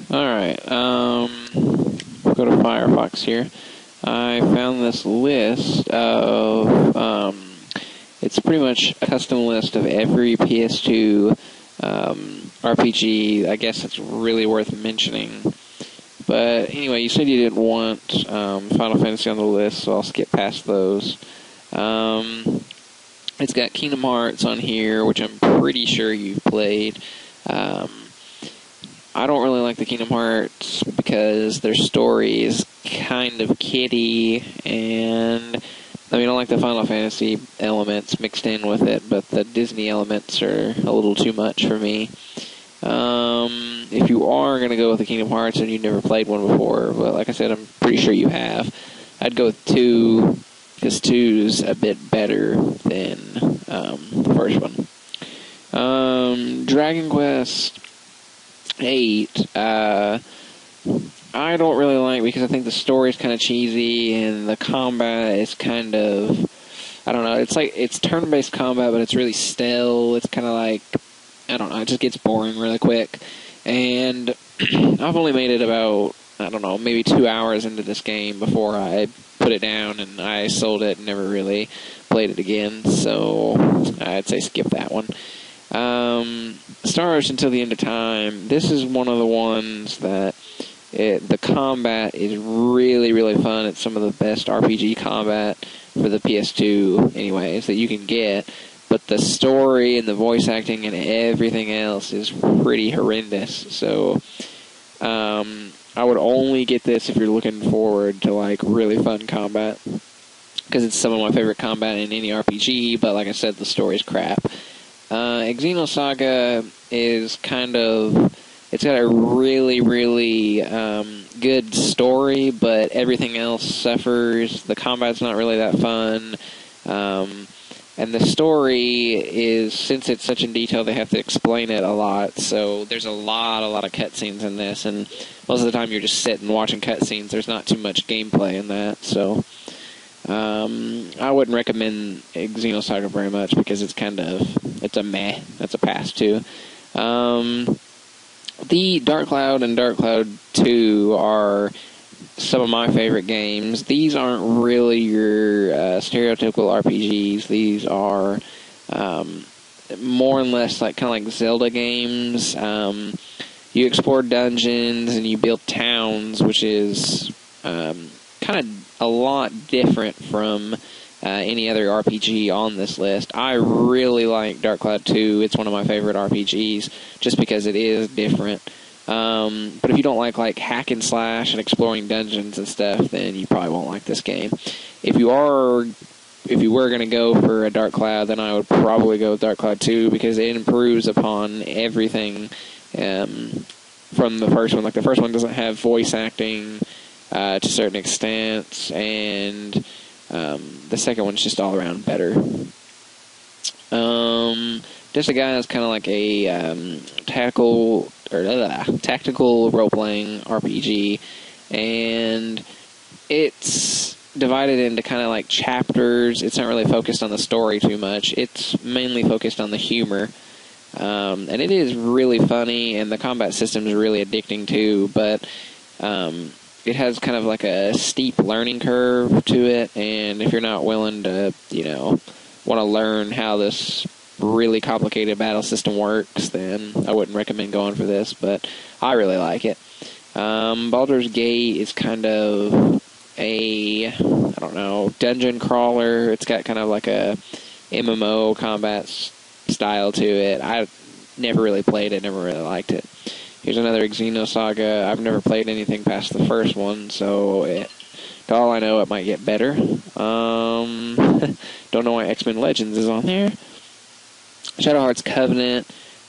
Alright, we'll go to Firefox here. I found this list of, it's pretty much a custom list of every PS2 RPG. I guess it's really worth mentioning. But anyway, you said you didn't want Final Fantasy on the list, so I'll skip past those. It's got Kingdom Hearts on here, which I'm pretty sure you've played. I don't really like the Kingdom Hearts because their story is kind of kiddie, and I mean, I like the Final Fantasy elements mixed in with it, but the Disney elements are a little too much for me. If you are going to go with the Kingdom Hearts and you've never played one before, but like I said, I'm pretty sure you have, I'd go with 2, because 2's a bit better than the first one. Dragon Quest 8, I don't really like because I think the story's kind of cheesy and the combat is kind of, I don't know, it's turn-based combat, but it's really still. It's kind of like, I don't know, it just gets boring really quick. And I've only made it about, I don't know, maybe 2 hours into this game before I put it down and I sold it and never really played it again. So I'd say skip that one. Star Ocean Until the End of Time. This is one of the ones that the combat is really, really fun. It's some of the best RPG combat for the PS2, anyways, that you can get. But the story and the voice acting and everything else is pretty horrendous. So I would only get this if you're looking forward to like really fun combat, because it's some of my favorite combat in any RPG. But like I said, the story's crap. Xenosaga is kind of, it's got a really, really good story, but everything else suffers. The combat's not really that fun. And the story is, since it's such in detail, they have to explain it a lot. So there's a lot of cutscenes in this, and most of the time you're just sitting watching cutscenes. There's not too much gameplay in that, so I wouldn't recommend Xenosaga very much because it's kind of, it's a meh. That's a pass too. The Dark Cloud and Dark Cloud 2 are some of my favorite games. These aren't really your stereotypical RPGs. These are more and less like kind of like Zelda games. You explore dungeons and you build towns, which is kind of a lot different from any other RPG on this list. I really like Dark Cloud 2. It's one of my favorite RPGs just because it is different. But if you don't like hack and slash and exploring dungeons and stuff, then you probably won't like this game. If you were going to go for a Dark Cloud, then I would probably go with Dark Cloud 2 because it improves upon everything from the first one. Like, the first one doesn't have voice acting to a certain extent, and the second one's just all around better. Just a guy that's kind of like a tactical role-playing RPG, and it's divided into kind of like chapters. It's not really focused on the story too much. It's mainly focused on the humor, and it is really funny, and the combat system is really addicting too, but it has kind of like a steep learning curve to it, and if you're not willing to, want to learn how this really complicated battle system works, then I wouldn't recommend going for this, but I really like it. Baldur's Gate is kind of a, I don't know, dungeon crawler. It's got kind of like a MMO combat style to it. I never really played it, never really liked it. Here's another Xenosaga. I've never played anything past the first one, so to all I know, it might get better. Don't know why X-Men Legends is on there. Shadow Hearts Covenant.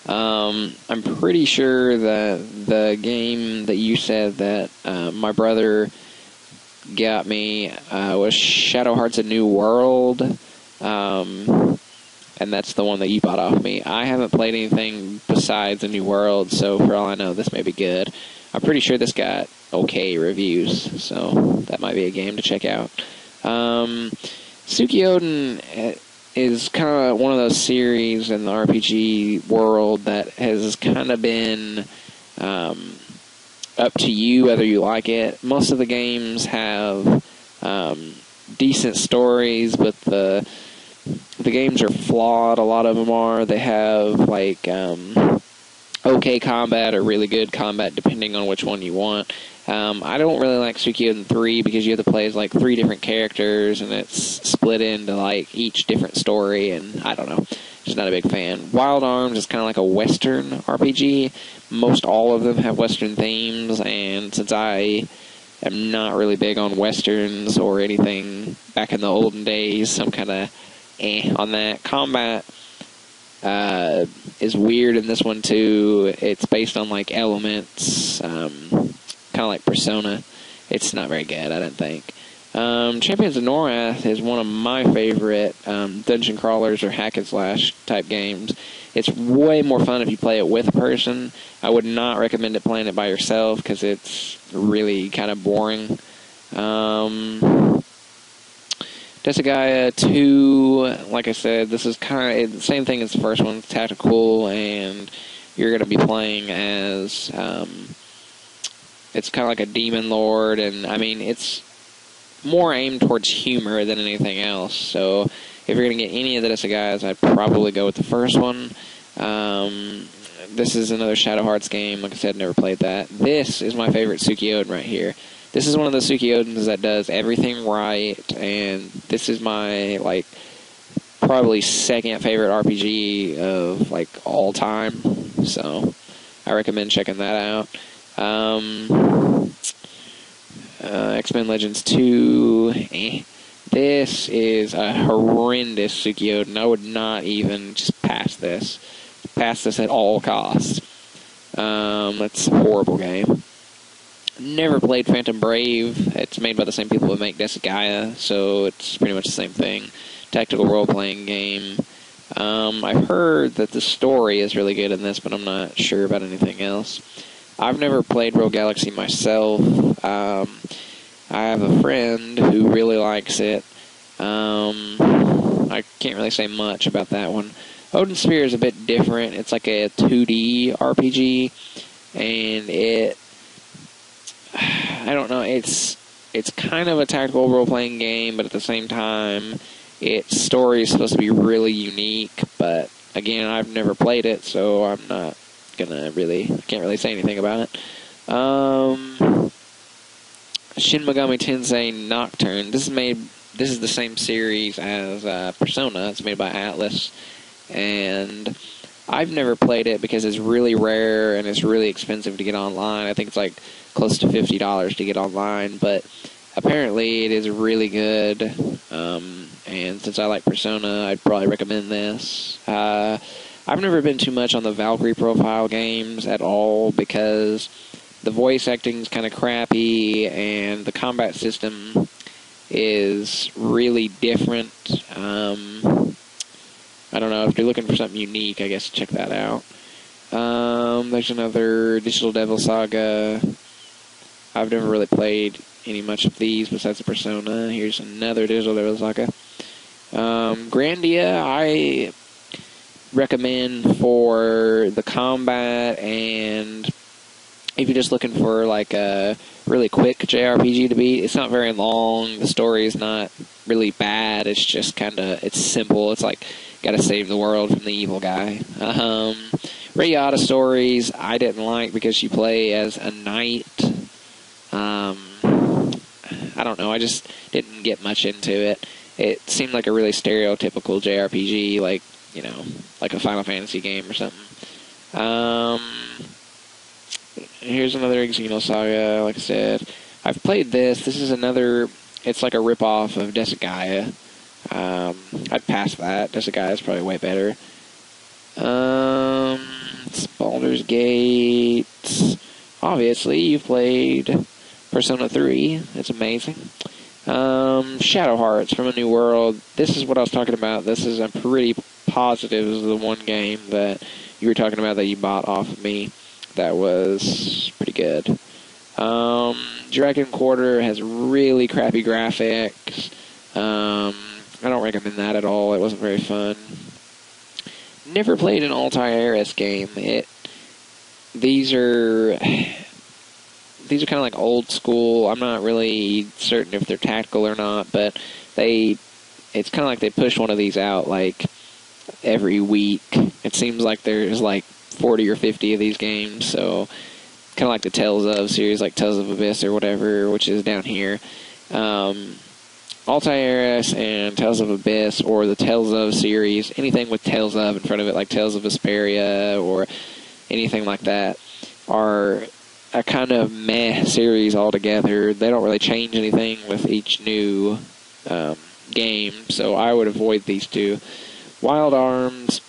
I'm pretty sure that the game that you said that my brother got me was Shadow Hearts A New World. And that's the one that you bought off me. I haven't played anything besides A New World, so for all I know, this may be good. I'm pretty sure this got okay reviews, so that might be a game to check out. Suikoden is kind of one of those series in the RPG world that has kind of been up to you whether you like it. Most of the games have decent stories, but the games are flawed. A lot of them are. They have like okay combat or really good combat, depending on which one you want. I don't really like Suikoden 3 because you have to play as like 3 different characters, and it's split into like each different story, and I don't know. Just not a big fan. Wild Arms is kind of like a Western RPG. Most all of them have Western themes, and since I am not really big on Westerns or anything back in the olden days, I'm kind of on that. Combat is weird in this one too. It's based on like elements, kind of like Persona. It's not very good, I don't think. Champions of Norath is one of my favorite dungeon crawlers or hack and slash type games. It's way more fun if you play it with a person. I would not recommend it playing it by yourself because it's really kind of boring. Desagaia 2, like I said, this is kind of the same thing as the first one. It's tactical, and you're going to be playing as it's kind of like a demon lord, and I mean it's more aimed towards humor than anything else. So if you're going to get any of the Desagaias, I'd probably go with the first one. This is another Shadow Hearts game. Like I said, never played that. This is my favorite Suikoden right here. This is one of the Suikodens that does everything right, and this is my, like, probably second favorite RPG of, like, all time. So I recommend checking that out. X-Men Legends 2, This is a horrendous Suikoden. I would not even just pass this. Pass this at all costs. It's a horrible game. Never played Phantom Brave. It's made by the same people that make Desagaia, so it's pretty much the same thing. Tactical role-playing game. I've heard that the story is really good in this, but I'm not sure about anything else. I've never played Rogue Galaxy myself. I have a friend who really likes it. I can't really say much about that one. Odin Sphere is a bit different. It's like a 2D RPG, and I don't know, it's kind of a tactical role-playing game, but at the same time, its story is supposed to be really unique, but again, I've never played it, so I'm not can't really say anything about it. Shin Megami Tensei Nocturne. This is the same series as Persona. It's made by Atlas, and I've never played it because it's really rare and it's really expensive to get online. I think it's like close to $50 to get online, but apparently it is really good. And since I like Persona, I'd probably recommend this. I've never been too much on the Valkyrie profile games at all because the voice acting is kind of crappy and the combat system is really different. I don't know, if you're looking for something unique, I guess check that out. There's another Digital Devil Saga. I've never really played much of these besides the Persona. Here's another Digital Devil Saga. Grandia, I recommend for the combat, and if you're just looking for like a really quick JRPG to beat. It's not very long. The story is not really bad. It's just it's simple. It's like, gotta save the world from the evil guy. Rayata Stories I didn't like because you play as a knight. I don't know, I just didn't get much into it. It seemed like a really stereotypical JRPG, like, you know, like a Final Fantasy game or something. Here's another Xenosaga, like I said. I've played this. This is another, it's like a ripoff of Desagaia. I'd pass that. Desagaia is probably way better. It's Baldur's Gate. Obviously, you've played Persona 3. It's amazing. Shadow Hearts from a New World. This is what I was talking about. This is, I'm pretty positive, this is the one game that you were talking about that you bought off of me. That was pretty good. Dragon Quarter has really crappy graphics. I don't recommend that at all. It wasn't very fun. Never played an Altair-esque game. These are these are kind of like old school. I'm not really certain if they're tactical or not, but it's kind of like they push one of these out like every week. It seems like there's like 40 or 50 of these games, so kind of like the Tales of series, like Tales of Abyss or whatever, which is down here. Altairus and Tales of Abyss, or the Tales of series, anything with Tales of in front of it, like Tales of Vesperia or anything like that, are a kind of meh series altogether. They don't really change anything with each new game, so I would avoid these two. Wild Arms,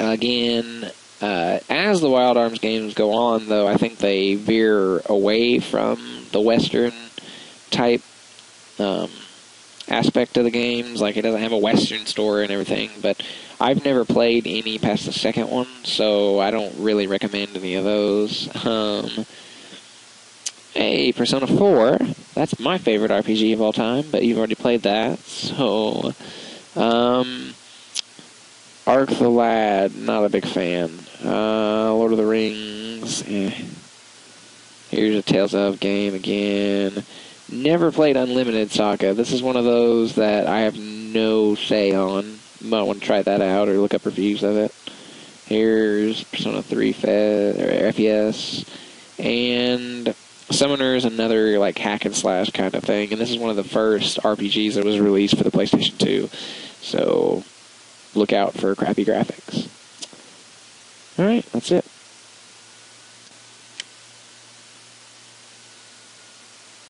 again, as the Wild Arms games go on, though, I think they veer away from the Western type aspect of the games. Like, it doesn't have a Western story and everything, but I've never played any past the second one, so I don't really recommend any of those. Persona 4, that's my favorite RPG of all time, but you've already played that, so... Ark the Lad, not a big fan. Lord of the Rings, Here's a Tales of game again. Never played Unlimited Saga. This is one of those that I have no say on. Might want to try that out or look up reviews of it. Here's Persona 3 FPS. And Summoner's another like hack and slash kind of thing. And this is one of the first RPGs that was released for the PlayStation 2. So look out for crappy graphics. Alright, that's it.